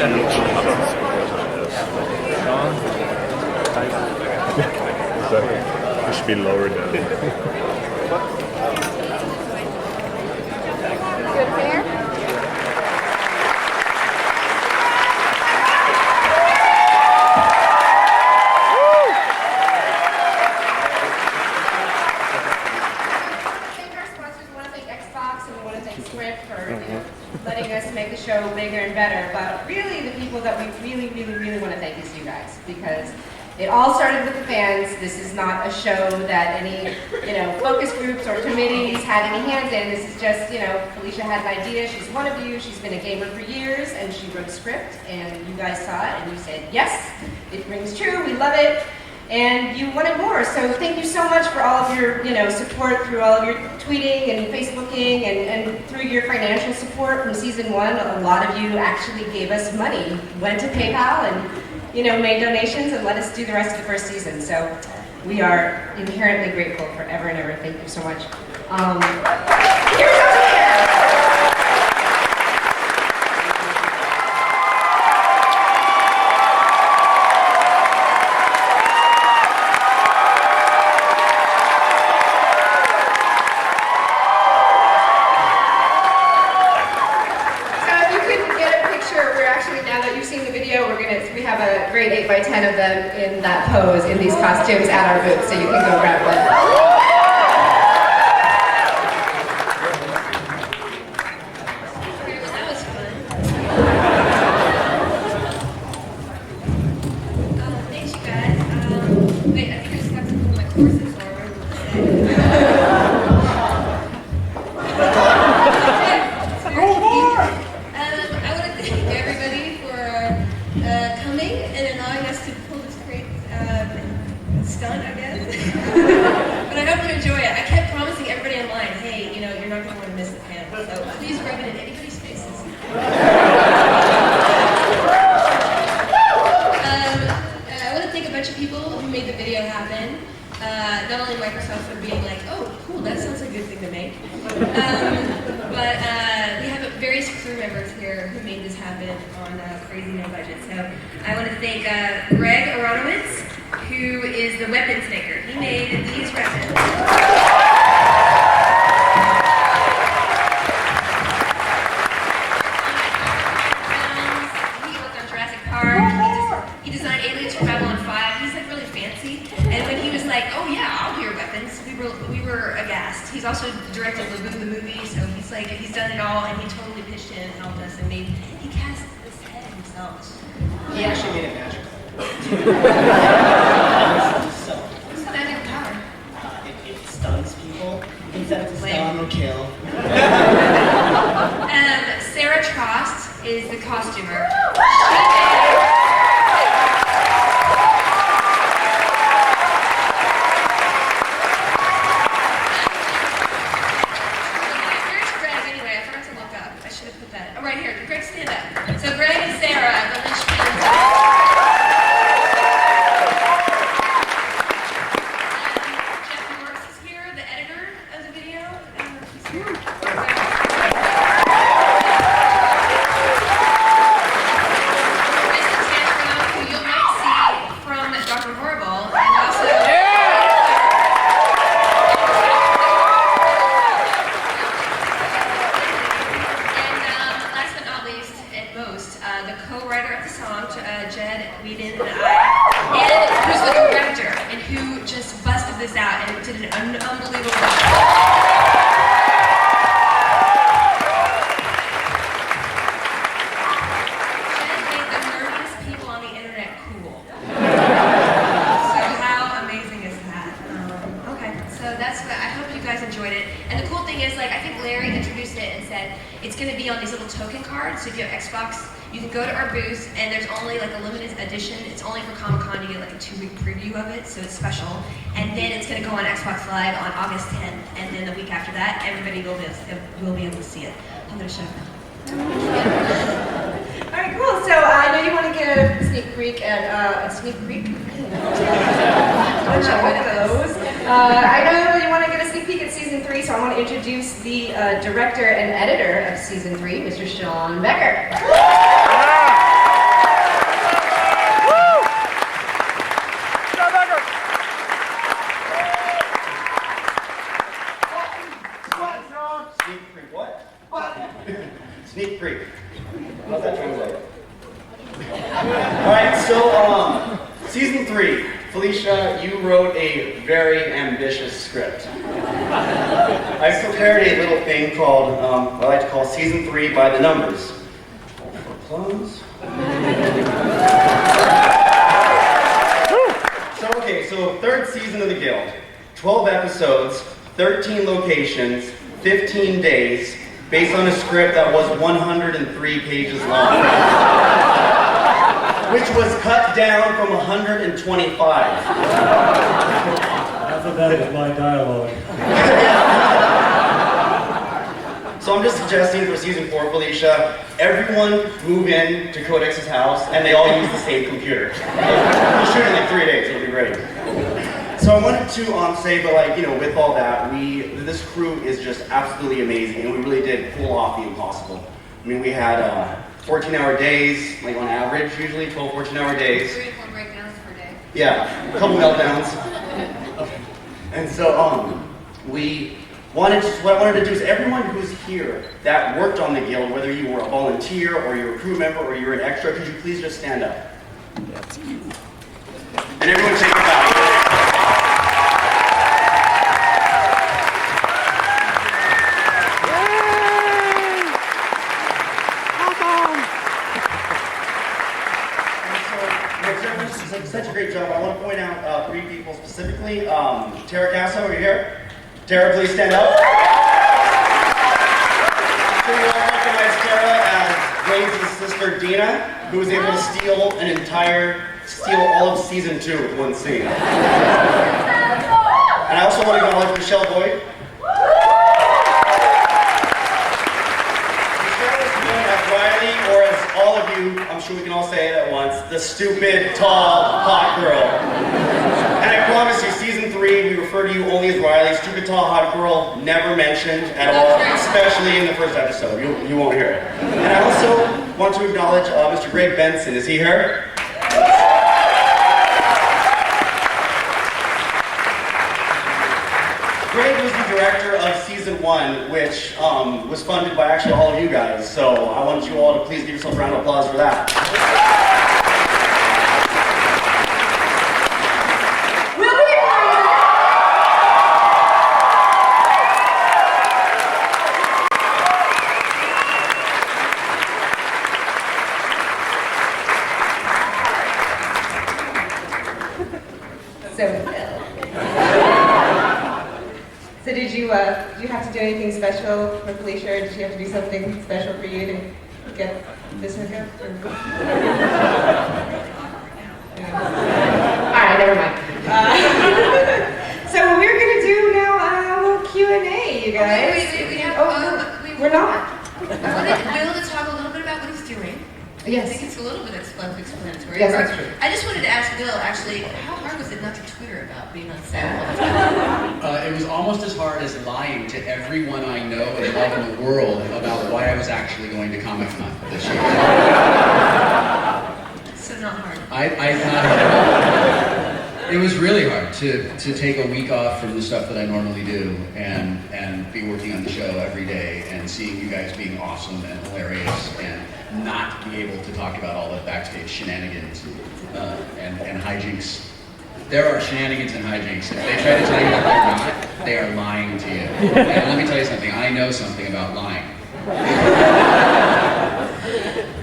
It should be lower down. Good hair? Thank our sponsors. We want to thank Xbox and we want to thank Sprint for letting us make the show bigger and better. But really, the people that we really want to thank is you guys, because it all started with the fans. This is not a show that any, focus groups or committees had any hands in. This is just, Felicia had an idea. She's one of you. She's been a gamer for years, and she wrote a script, and you guys saw it, and you said, yes, it rings true. We love it. And you wanted more, so thank you so much for all of your, support through all of your tweeting and Facebooking and through your financial support from season 1. A lot of you actually gave us money, went to PayPal and, made donations and let us do the rest of the first season. So we are inherently grateful forever and ever. Thank you so much. Here's our we have a great 8x10 of them in that pose, in these costumes at our booth, so you can go grab them. That was fun. Thanks, you guys. Wait, I think I just have to put my courses forward. I want to thank everybody for coming and allowing us to pull this great stunt, I guess. But I hope you enjoy it. I kept promising everybody online, hey, you're not going to want to miss the panel, so please rub it in anybody's faces. I want to thank a bunch of people who made the video happen. Not only Microsoft for being like, oh, cool, that sounds like a good thing to make. But we have various crew members here who made this happen on crazy no budget. So I want to thank Greg Aronowitz, who is the weapons maker. He made these weapons. He worked on Jurassic Park. He designed Aliens from Babylon 5. He's like really fancy. And when he was like, oh yeah, I'll do your weapons, we were aghast. He's also directed Lagoon the movie, so he's done it all, and he totally pitched in and helped us, and he cast this head himself. He actually made it magical. What's the magic power? It stuns people. Instead of stun or kill. Sarah Trost is the costumer. Right here, Greg, stand up. So Greg and Sarah, the linchpins. Jeff Morris is here, the editor of the video. He's here. Mr. Tantrum, who you might see from Dr. Horrible, and also... the co-writer of the song, Jed Whedon and I, and who's the director, and who just busted this out and did an unbelievable job. Jed made the nerdiest people on the internet cool. So how amazing is that? Okay, so that's what, I hope you guys enjoyed it. And the cool thing is, I think Larry introduced it and said, it's going to be on these little token cards, so if you have Xbox, you can go to our booth, and there's only a limited edition. It's only for Comic-Con. You get a 2-week preview of it, so it's special. And then it's going to go on Xbox Live on August 10th, and then the week after that, everybody will be able to see it. I'm going to shut up now. All right, cool. So I know you want to get a sneak peek at a sneak peek. Bunch of those. I know you want to get a sneak peek at season 3, so I want to introduce the director and editor of season 3, Mr. Sean Becker. Felicia, you wrote a very ambitious script. I prepared a little thing called, what I like to call Season 3 by the numbers. For plums. So third season of the Guild. 12 episodes, 13 locations, 15 days, based on a script that was 103 pages long. Which was cut down from 125. Alphabet is my dialogue. So I'm just suggesting for season 4, Felicia, everyone move in to Codex's house and they all use the same computer. We'll shoot in like 3 days, it'll be great. So I wanted to say, but like, you know, with all that, this crew is just absolutely amazing, and we really did pull off the impossible. I mean, we had 14-hour days, like on average, usually 12, 14-hour days. 3 to 4 breakdowns per day. Yeah, a couple meltdowns. And so, what I wanted to do is everyone who's here that worked on the Guild, whether you were a volunteer or you're a crew member or you're an extra, could you please just stand up? And everyone take a bow. Such a great job. I want to point out 3 people specifically. Tara Casso, are you here? Tara, please stand up. So you all recognize Tara as Blaze's sister Dina, who was able to steal all of season 2 with one scene. And I also want to acknowledge Michelle Boyd. Riley, or as all of you, I'm sure we can all say it at once, the stupid, tall, hot girl. And I promise you, season 3, we refer to you only as Riley, stupid, tall, hot girl, never mentioned at all, especially in the first episode. You won't hear it. And I also want to acknowledge Mr. Greg Benson. Is he here? Greg was the director of season 1, which was funded by actually all of you guys. So I want you all to please give yourself a round of applause for that. So did you have to do anything special for Felicia, or did she have to do something special for you to get this hookup? Alright, never mind. So we're gonna do now a little Q&A, you guys. We have, we're not. I wanted Bill to talk a little bit about what he's doing. Yes. I think it's a little bit self-explanatory. Yes, that's true. I just wanted to ask Bill, actually, how hard was it not to Twitter about being on set all the time? It was almost as hard as lying to everyone I know and love in the world about why I was actually going to Comic-Con this year. So not hard. I thought it was really hard to take a week off from the stuff that I normally do and be working on the show every day and seeing you guys being awesome and hilarious and not be able to talk about all the backstage shenanigans and hijinks. There are shenanigans and hijinks. If they try to tell you that they're not, they are lying to you. And let me tell you something, I know something about lying.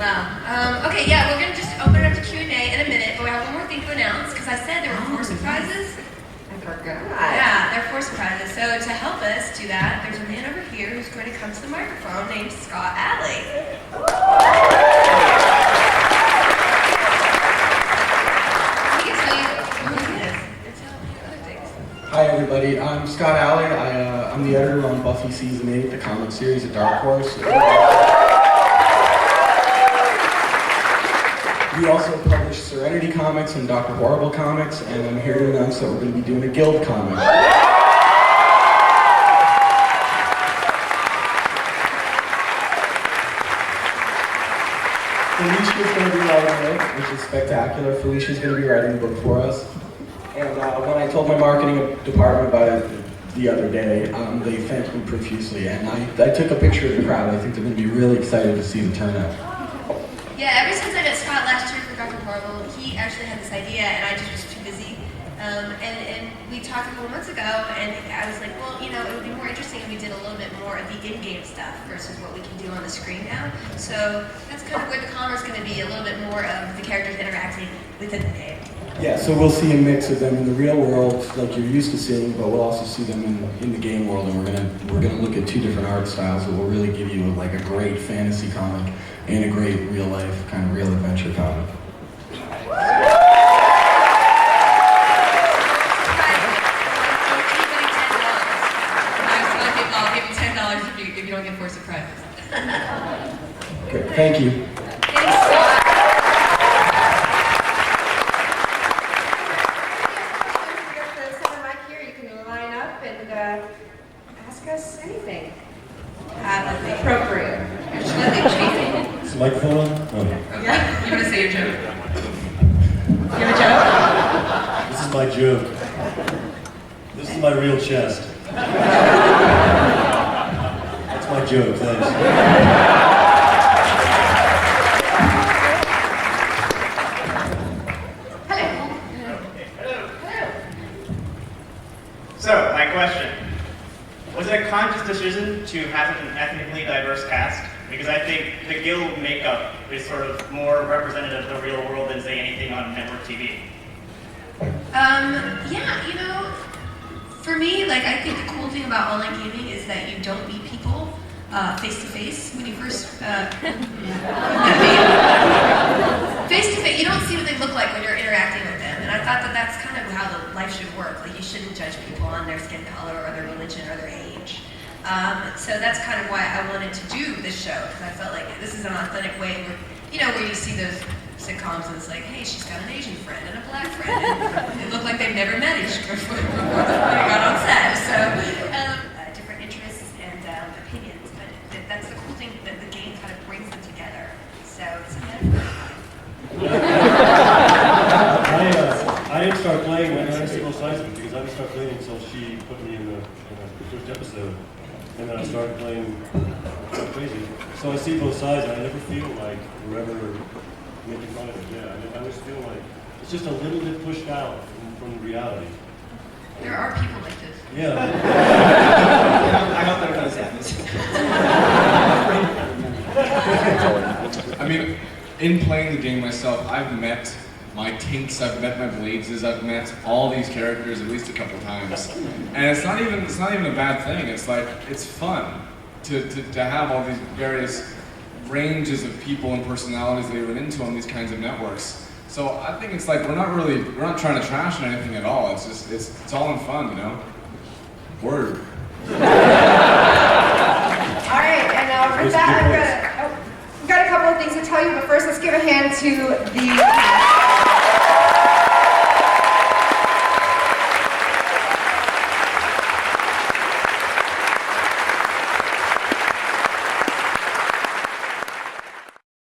Wow. Okay, yeah, we're going to just open it up to Q&A in a minute, but we have one more thing to announce, because I said there were 4 surprises. I forgot. Yeah, there are 4 surprises. So to help us do that, there's a man over here who's going to come to the microphone named Scott Alley. He can tell you who he is and tell you other things. Hi everybody, I'm Scott Alley. I'm the editor on Buffy Season 8, the comic series at Dark Horse. We also publish Serenity Comics and Dr. Horrible Comics, and I'm here to announce that we're going to be doing a Guild comic. Felicia's going to be writing it, which is spectacular. Felicia's going to be writing the book for us. And when I told my marketing department about it the other day, they thanked me profusely, and I took a picture of the crowd. I think they're going to be really excited to see the turnout. Yeah, ever since I met Scott last year for Dr. Horrible, he actually had this idea, and I just was too busy And we talked a couple months ago, and I was like, well, you know, it would be more interesting if we did a little bit more of the in-game stuff versus what we can do on the screen now. So that's kind of where the commerce is going to be, a little bit more of the characters interacting within the game. Yeah, so we'll see a mix of them in the real world, like you're used to seeing, but we'll also see them in the game world, and we're gonna look at two different art styles that will really give you like a great fantasy comic and a great real life kind of real adventure comic. I'll give you $10 if you don't get 4 surprises. Okay, thank you. Thanks, Scott. Ask us anything. Appropriate. Is the microphone on? Oh. Yeah. You want to say your joke? You have a This is my joke. This is my real chest. That's my joke, thanks. So, my question. Was it a conscious decision to have such an ethnically diverse cast? Because I think the guild makeup is sort of more representative of the real world than, say, anything on network TV. Yeah, you know, for me, like, I think the cool thing about online gaming is that you don't meet people face to face when you first face to face. You don't see what they look like when you're interacting with them, and I thought that that's kind of how the life should work. Like, you shouldn't judge people on their skin color or their religion or their age. So that's kind of why I wanted to do this show, because I felt like this is an authentic way where, you know, where you see those sitcoms and it's like, hey, she's got an Asian friend and a black friend, and they look like they've never met each other before they got on set. So different interests and opinions, but that's the cool thing, that the game kind of brings them together. So it's a metaphor. I didn't start playing when I see both sides of it, because I didn't start playing until she put me in the first episode. And then I started playing like crazy. So I see both sides, and I never feel like we're ever making fun of it. Yeah, I always feel like it's just a little bit pushed out from reality. There are people like this. Yeah. I hope that does happen. I mean, in playing the game myself, I've met my Tinks, I've met my Bladeses, I've met all these characters at least a couple times. And it's not even a bad thing. It's like, it's fun to have all these various ranges of people and personalities that you run into on these kinds of networks. So I think it's like, we're not trying to trash on anything at all. It's just, it's all in fun, you know? Word. All right, and with that, I've got a couple of things to tell you, but first let's give a hand to the